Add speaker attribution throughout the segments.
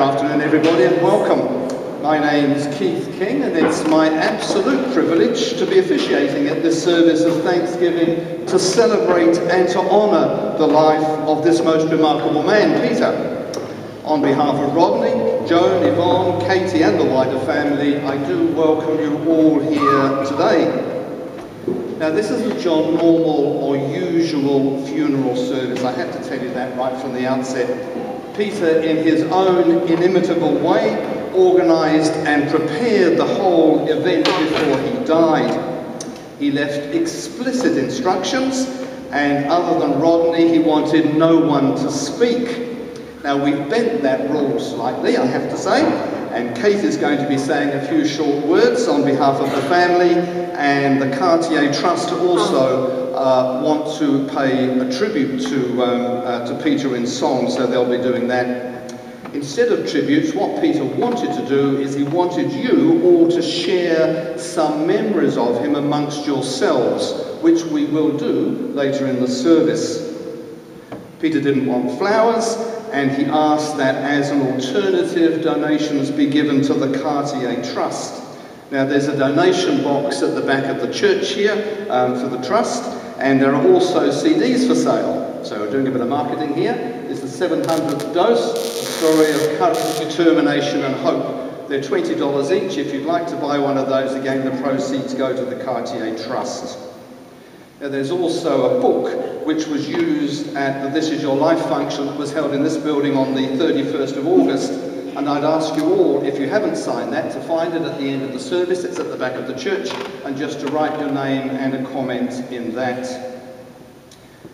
Speaker 1: afternoon, everybody, and welcome. My name is Keith King, and it's my absolute privilege to be officiating at this service of Thanksgiving to celebrate and to honour the life of this most remarkable man, Peter. On behalf of Rodney, Joan, Yvonne, Katie and the wider family, I do welcome you all here today. Now, this isn't your normal or usual funeral service. I have to tell you that right from the outset. Peter, in his own inimitable way, organised and prepared the whole event before he died. He left explicit instructions, and other than Rodney, he wanted no one to speak. Now, we've bent that rule slightly, I have to say, and Kate is going to be saying a few short words on behalf of the family, and the Cartier Trust also want to pay a tribute to Peter in song, so they'll be doing that. Instead of tributes, what Peter wanted to do is he wanted you all to share some memories of him amongst yourselves, which we will do later in the service. Peter didn't want flowers, and he asked that as an alternative, donations be given to the Cartier Trust. Now, there's a donation box at the back of the church here for the Trust, and there are also CDs for sale. So we're doing a bit of marketing here. This is the 700th dose, a story of courage, determination and hope. They're $20 each. If you'd like to buy one of those, again, the proceeds go to the Cartier Trust. Now, there's also a book which was used at the This Is Your Life function that was held in this building on the 31st of August. And I'd ask you all, if you haven't signed that, to find it at the end of the service. It's at the back of the church, and just to write your name and a comment in that.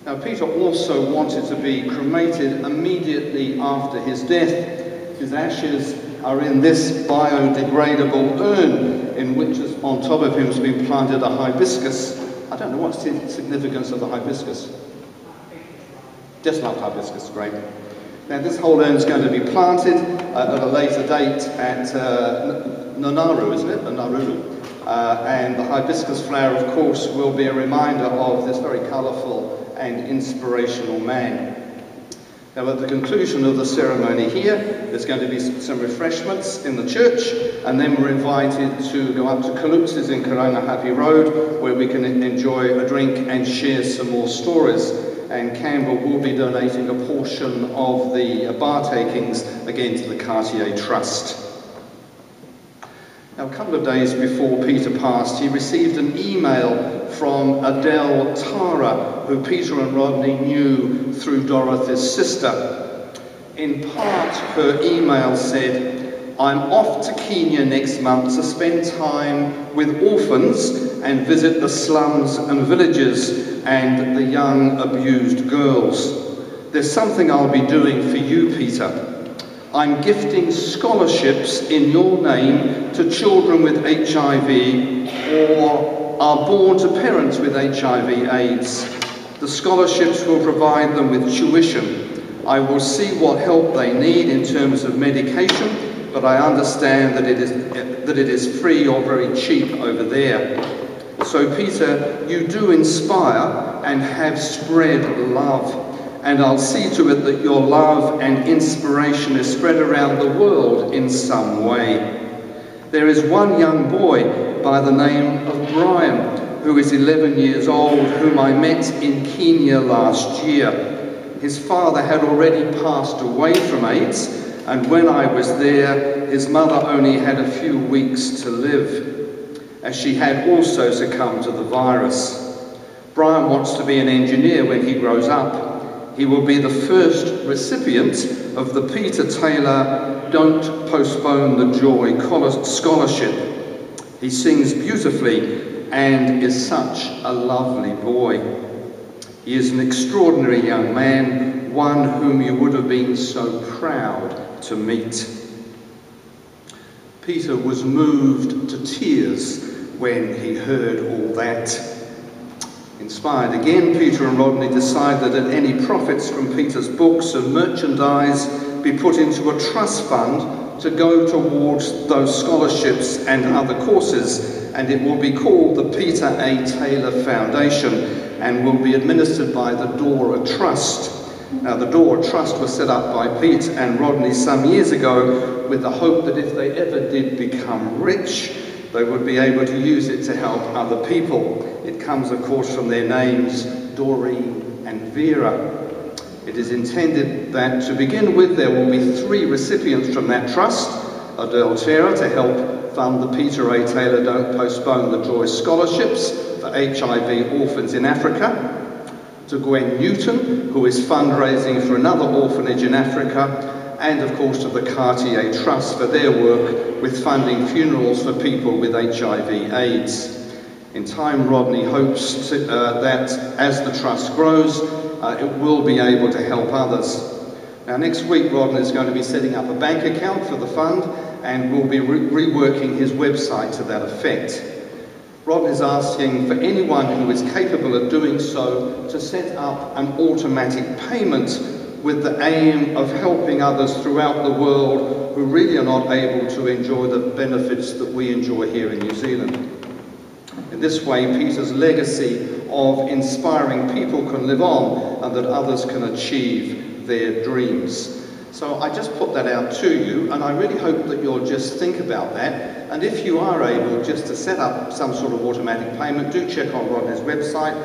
Speaker 1: Now, Peter also wanted to be cremated immediately after his death. His ashes are in this biodegradable urn, in which on top of him has been planted a hibiscus. I don't know what's the significance of the hibiscus. Just love hibiscus, great. Now, this whole urn is going to be planted at a later date at Nanaru, isn't it? Naruru. And the hibiscus flower, of course, will be a reminder of this very colourful and inspirational man. Now, at the conclusion of the ceremony here, there's going to be some refreshments in the church, and then we're invited to go up to Kalupsis in Karangahape Road, where we can enjoy a drink and share some more stories. And Campbell will be donating a portion of the bar takings again to the Cartier Trust. Now, a couple of days before Peter passed, he received an email from Adele Tara, who Peter and Rodney knew through Dorothy's sister. In part, her email said, "I'm off to Kenya next month to spend time with orphans and visit the slums and villages and the young abused girls. There's something I'll be doing for you, Peter. I'm gifting scholarships in your name to children with HIV or are born to parents with HIV/AIDS. The scholarships will provide them with tuition. I will see what help they need in terms of medication, but I understand that it is free or very cheap over there. So, Peter, you do inspire and have spread love, and I'll see to it that your love and inspiration is spread around the world in some way. There is one young boy by the name of Brian, who is 11 years old, whom I met in Kenya last year. His father had already passed away from AIDS, and when I was there, his mother only had a few weeks to live, as she had also succumbed to the virus. Brian wants to be an engineer when he grows up. He will be the first recipient of the Peter Taylor Don't Postpone the Joy Scholarship. He sings beautifully and is such a lovely boy. He is an extraordinary young man, one whom you would have been so proud to meet." Peter was moved to tears when he heard all that. Inspired again, Peter and Rodney decided that any profits from Peter's books and merchandise be put into a trust fund to go towards those scholarships and other courses, and it will be called the Peter A. Taylor Foundation and will be administered by the Dora Trust. Now, the Door Trust was set up by Pete and Rodney some years ago with the hope that if they ever did become rich, they would be able to use it to help other people. It comes, of course, from their names, Doreen and Vera. It is intended that, to begin with, there will be 3 recipients from that trust: Adele Tara to help fund the Peter A. Taylor Don't Postpone the Joy scholarships for HIV orphans in Africa, to Gwen Newton, who is fundraising for another orphanage in Africa, and of course to the Cartier Trust for their work with funding funerals for people with HIV/AIDS. In time, Rodney hopes that as the trust grows, it will be able to help others. Now, next week, Rodney is going to be setting up a bank account for the fund and will be reworking his website to that effect. Rodney is asking for anyone who is capable of doing so to set up an automatic payment with the aim of helping others throughout the world who really are not able to enjoy the benefits that we enjoy here in New Zealand. In this way, Peter's legacy of inspiring people can live on and that others can achieve their dreams. So I just put that out to you, and I really hope that you'll just think about that. And if you are able just to set up some sort of automatic payment, do check on Rodney's website.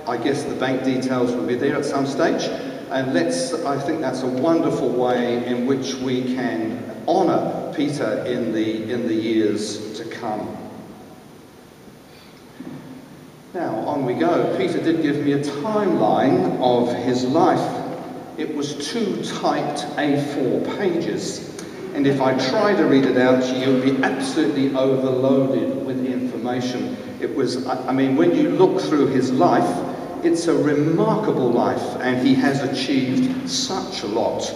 Speaker 1: I guess the bank details will be there at some stage. And I think that's a wonderful way in which we can honour Peter in the years to come. Now, on we go. Peter did give me a timeline of his life. It was 2 typed A4 pages. And if I try to read it out to you, you'll be absolutely overloaded with information. It was, I mean, when you look through his life, it's a remarkable life, and he has achieved such a lot.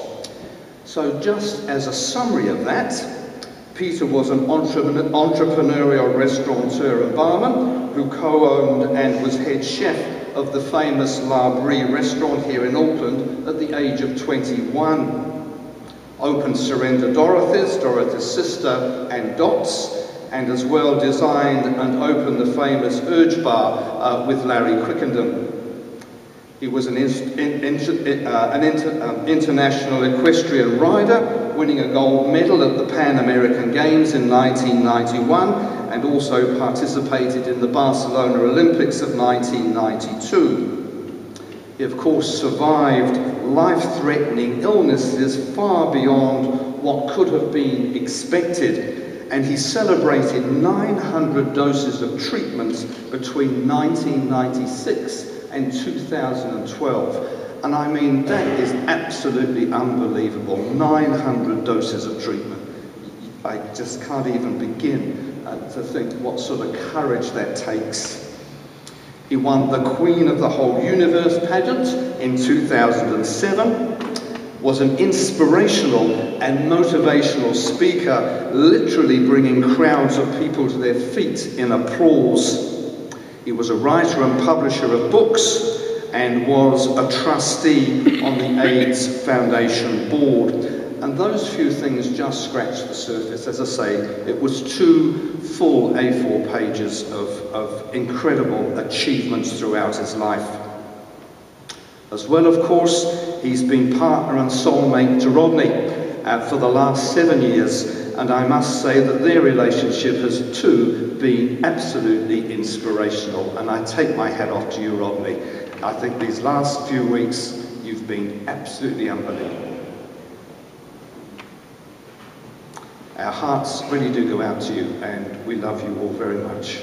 Speaker 1: So just as a summary of that, Peter was an entrepreneurial restaurateur and barman who co-owned and was head chef of the famous La Brie restaurant here in Auckland at the age of 21. Opened Surrender Dorothy's sister and Dots, and as well designed and opened the famous Urge Bar with Larry Quickendon. He was an international equestrian rider, winning a gold medal at the Pan American Games in 1991, and also participated in the Barcelona Olympics of 1992. He, of course, survived life-threatening illnesses far beyond what could have been expected, and he celebrated 900 doses of treatments between 1996 and 2012. And I mean, that is absolutely unbelievable. 900 doses of treatment. I just can't even begin to think what sort of courage that takes. He won the Queen of the Whole Universe pageant in 2007, was an inspirational and motivational speaker, literally bringing crowds of people to their feet in applause. He was a writer and publisher of books and was a trustee on the AIDS Foundation board. And those few things just scratched the surface. As I say, it was 2 full A4 pages of incredible achievements throughout his life. As well, of course, he's been partner and soulmate to Rodney for the last 7 years, and I must say that their relationship has too been absolutely inspirational, and I take my hat off to you, Rodney. I think these last few weeks you've been absolutely unbelievable. Our hearts really do go out to you, and we love you all very much.